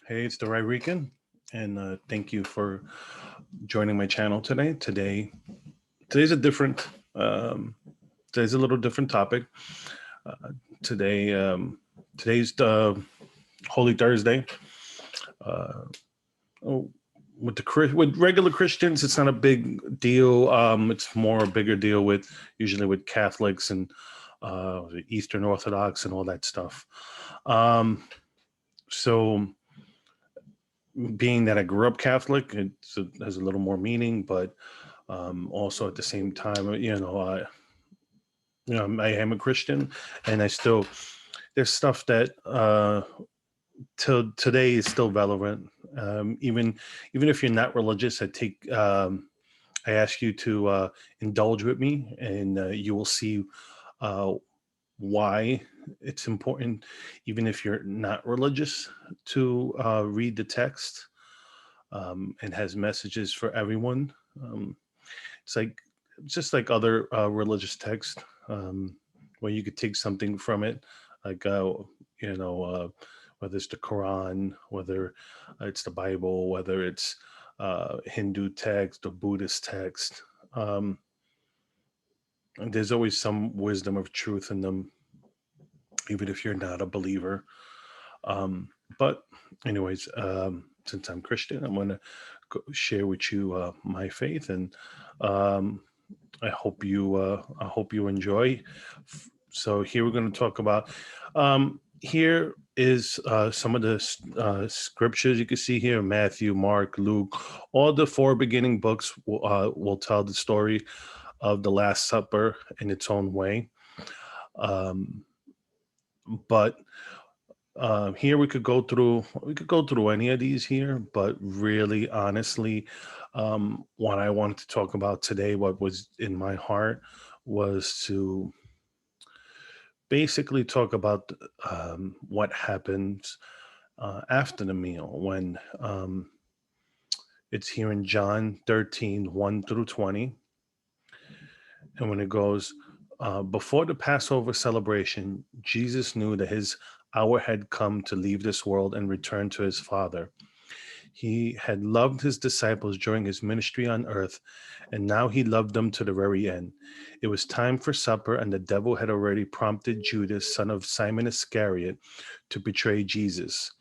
Hey, it's the Rican, and thank you for joining my channel today. Today's a different. Today's a little different topic. Uh, today, today's the Holy Thursday. Uh, oh, with regular Christians, it's not a big deal. It's more a bigger deal with usually with Catholics and Eastern Orthodox and all that stuff. Um, so being that I grew up Catholic, has a little more meaning, but also at the same time, I am a Christian, and I still there's stuff that till today is still relevant. Even if you're not religious, I ask you to indulge with me, and you will see uh, why it's important, even if you're not religious, to read the text. And has messages for everyone. It's like just like other religious texts, where you could take something from it, like you know, uh, whether it's the Quran, whether it's the Bible, whether it's Hindu text or Buddhist text. Um, and there's always some wisdom of truth in them, even if you're not a believer. Um, but, anyways, since I'm Christian, I'm going to share with you my faith, and um, I hope you enjoy. So here we're going to talk about. Here is some of the scriptures you can see here: Matthew, Mark, Luke. All the four beginning books will tell the story of the Last Supper in its own way. Um, but Here we could go through any of these here, but really honestly, what I wanted to talk about today, what was in my heart, was to basically talk about what happens after the meal when it's here in John 13, 1 through 20. And when it goes, before the Passover celebration, Jesus knew that his hour had come to leave this world and return to his Father. He had loved his disciples during his ministry on earth, and now he loved them to the very end. It was time for supper, and the devil had already prompted Judas, son of Simon Iscariot, to betray Jesus.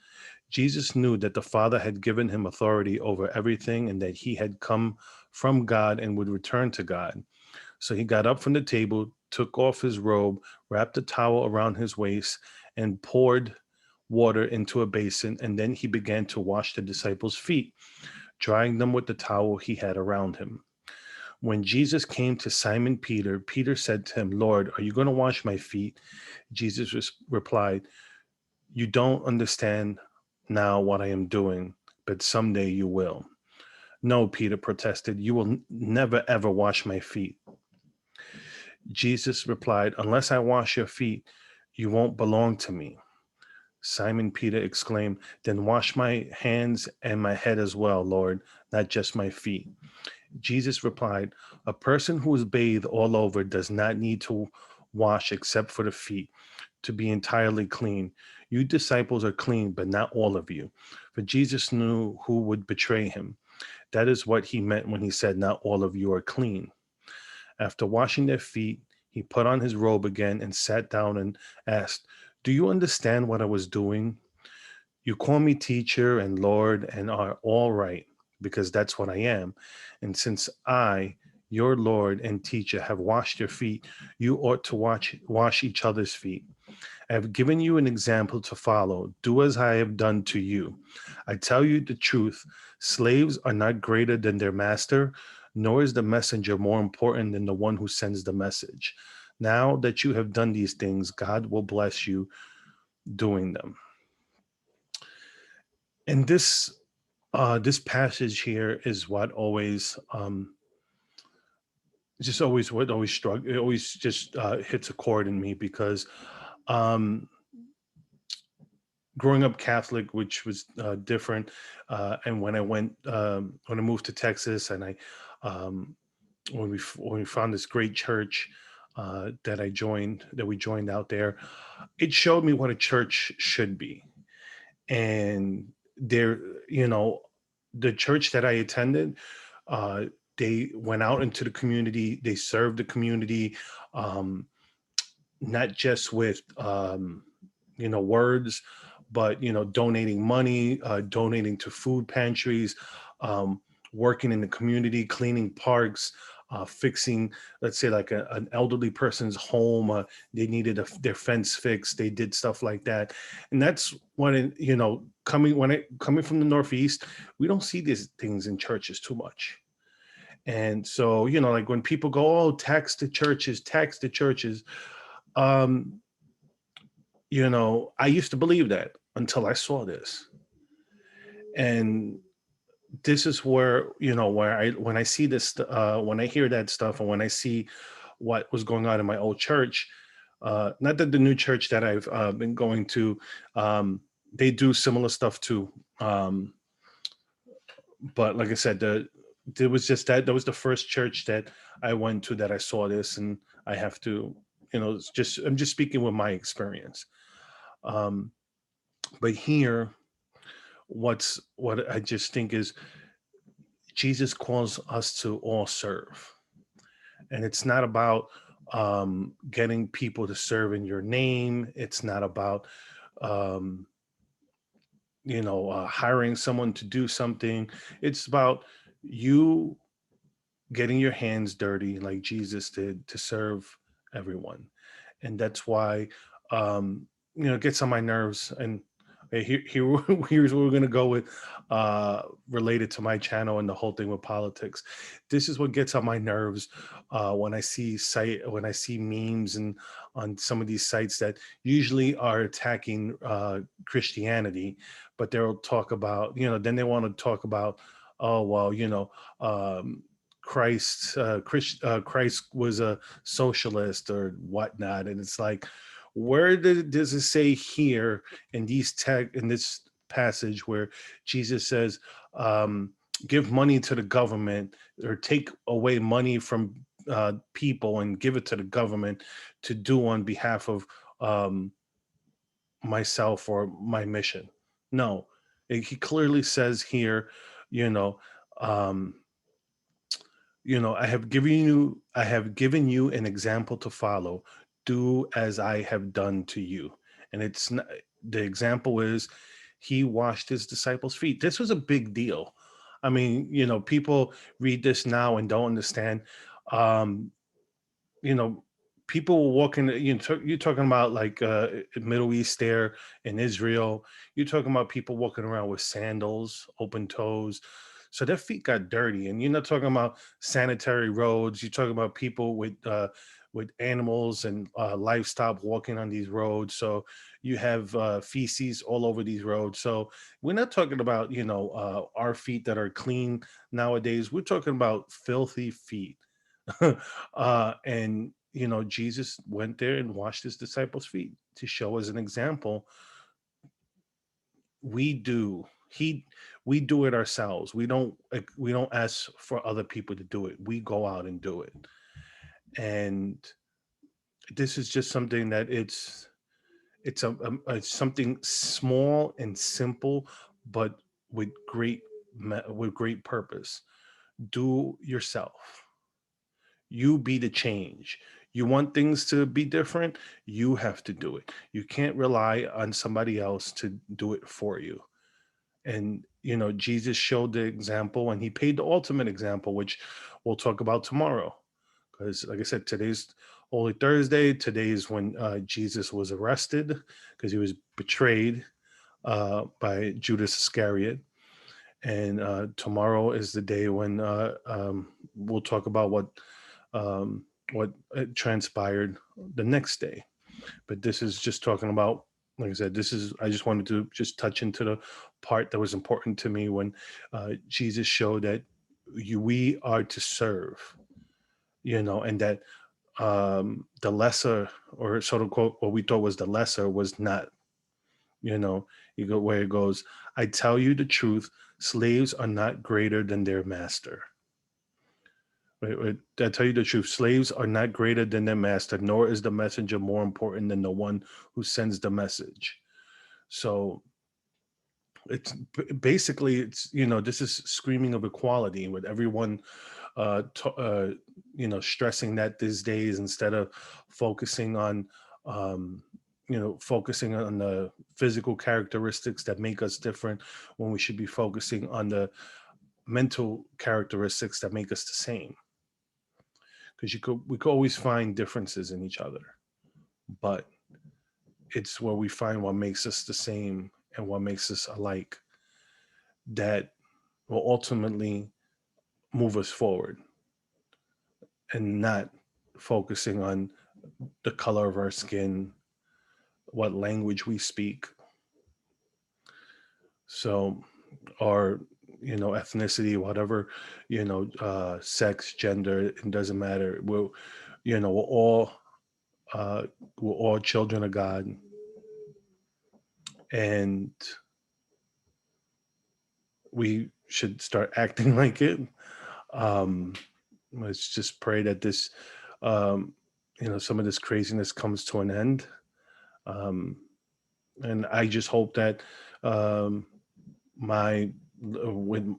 Jesus knew that the Father had given him authority over everything and that he had come from God and would return to God. So he got up from the table, took off his robe, wrapped a towel around his waist, and poured water into a basin. And then he began to wash the disciples' feet, drying them with the towel he had around him. When Jesus came to Simon Peter, Peter said to him, Lord, are you going to wash my feet? Jesus replied, you don't understand now what I am doing, but someday you will. No, Peter protested, you will never ever wash my feet. Jesus replied, unless I wash your feet, you won't belong to me. Simon Peter exclaimed, then wash my hands and my head as well, Lord, not just my feet. Jesus replied, a person who is bathed all over does not need to wash except for the feet to be entirely clean. You disciples are clean, but not all of you. For Jesus knew who would betray him. That is what he meant when he said, not all of you are clean. After washing their feet, he put on his robe again and sat down and asked, do you understand what I was doing? You call me teacher and Lord and are all right, because that's what I am. And since I, your Lord and teacher, have washed your feet, you ought to wash each other's feet. I have given you an example to follow. Do as I have done to you. I tell you the truth. Slaves are not greater than their master, nor is the messenger more important than the one who sends the message. Now that you have done these things, God will bless you doing them. And this passage here is what always just always what always struck it always just hits a chord in me because um growing up Catholic, which was different, and when I moved to Texas, and I um, when we found this great church that we joined out there, it showed me what a church should be, and there, you know, the church that I attended, uh, they went out into the community, they served the community, um, not just with words, but donating money, donating to food pantries, um, working in the community, cleaning parks, fixing, let's say, like an elderly person's home. They needed their fence fixed. They did stuff like that, and that's when coming from the Northeast, we don't see these things in churches too much. And so, like when people go, oh, tax the churches. Um, I used to believe that until I saw this. And this is where, when I see this, when I hear that stuff, and when I see what was going on in my old church, not that the new church that I've been going to, they do similar stuff too. But like I said, there was just that was the first church that I went to that I saw this, and I have to, I'm just speaking with my experience. Um, but here, what I just think is Jesus calls us to all serve, and it's not about getting people to serve in your name. It's not about um, hiring someone to do something. It's about you getting your hands dirty like Jesus did to serve everyone. And that's why it gets on my nerves. And here's what we're gonna go with, related to my channel and the whole thing with politics. This is what gets on my nerves, when I see memes and on some of these sites that usually are attacking Christianity, but they'll talk about, then they want to talk about, oh well, Christ was a socialist or whatnot, and it's like, where does it say here in this passage where Jesus says, give money to the government, or take away money from people and give it to the government to do on behalf of um, myself or my mission? No, he clearly says here, you know. Um, I have given you an example to follow. Do as I have done to you. And it's not, the example is, he washed his disciples' feet. This was a big deal. I mean, people read this now and don't understand. Um, you know, People were walking, you're talking about like Middle East there in Israel. You're talking about people walking around with sandals, open toes. So their feet got dirty. And you're not talking about sanitary roads. You're talking about people with animals and livestock walking on these roads. So you have feces all over these roads. So we're not talking about, our feet that are clean nowadays. We're talking about filthy feet. And Jesus went there and washed his disciples' feet to show as an example. We do he we do it ourselves. We don't ask for other people to do it. We go out and do it. And this is just something that it's something small and simple, but with great purpose. Do yourself. You be the change. You want things to be different, you have to do it. You can't rely on somebody else to do it for you. And Jesus showed the example, and he paid the ultimate example, which we'll talk about tomorrow. Because like I said, today's Holy Thursday. Today is when Jesus was arrested, because he was betrayed by Judas Iscariot. And tomorrow is the day when we'll talk about um, what transpired the next day. But this is just talking about, like I said, I just wanted to just touch into the part that was important to me when Jesus showed that we are to serve, and that the lesser, or sort of quote, what we thought was the lesser was not, you go where it goes, I tell you the truth, slaves are not greater than their master. Wait, wait. I tell you the truth. Slaves are not greater than their master, nor is the messenger more important than the one who sends the message. So Basically, it's, this is screaming of equality with everyone, stressing that these days, instead of focusing on, um, focusing on the physical characteristics that make us different, when we should be focusing on the mental characteristics that make us the same. Because we could always find differences in each other, but it's where we find what makes us the same and what makes us alike that will ultimately move us forward, and not focusing on the color of our skin, what language we speak, so, or, ethnicity, whatever, sex, gender, it doesn't matter. You know, we're all uh, we're all children of God, and we should start acting like it. Um, let's just pray that um, some of this craziness comes to an end. Um, and I just hope that, um, my with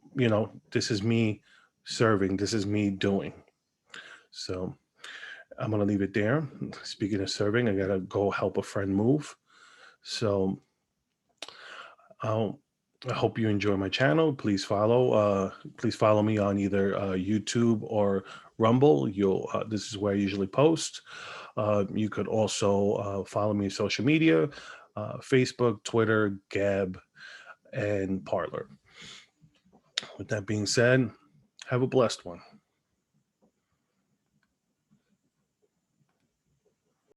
this is me serving, this is me doing. So I'm gonna leave it there. Speaking of serving, I gotta go help a friend move. So I'll, I hope you enjoy my channel. Please follow me on either YouTube or Rumble. This is where I usually post. You could also follow me on social media, Facebook, Twitter, Gab, and Parlor. With that being said, have a blessed one.